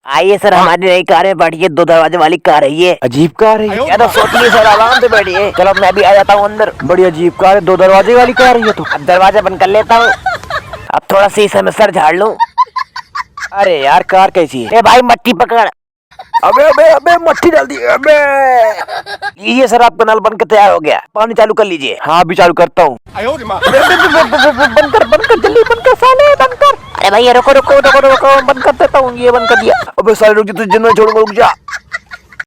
आइए सर, हमारी नई कार में बैठिए, 2 दरवाजे वाली कार है ये। अजीब कार है ये। या तो सोचिए सर, आराम से बैठिए। चलो मैं भी आ जाता हूँ अंदर। बड़ी अजीब कार है, 2 दरवाजे वाली कार है ये तो। अब दरवाजा बंद कर लेता हूँ। अब थोड़ा शीशे में सर झाड़ लूं। अरे यार कार कैसी है? ए भाई मट्टी पकड़। अबे अबे अबे मट्टी डाल दी अबे। लीजिए सर, आपका नल बनकर तैयार हो गया। पानी चालू कर लीजिए। हाँ अभी चालू करता हूँ। बंद कर जल्दी, बंद कर साले, बंद कर। अरे भैया रुको रुको रुको रुको, बंद कर देता हूँ, ये बंद कर दिया। अबे साले रुक जा, तुझे जिंदा नहीं छोड़ूंगा, रुक जा।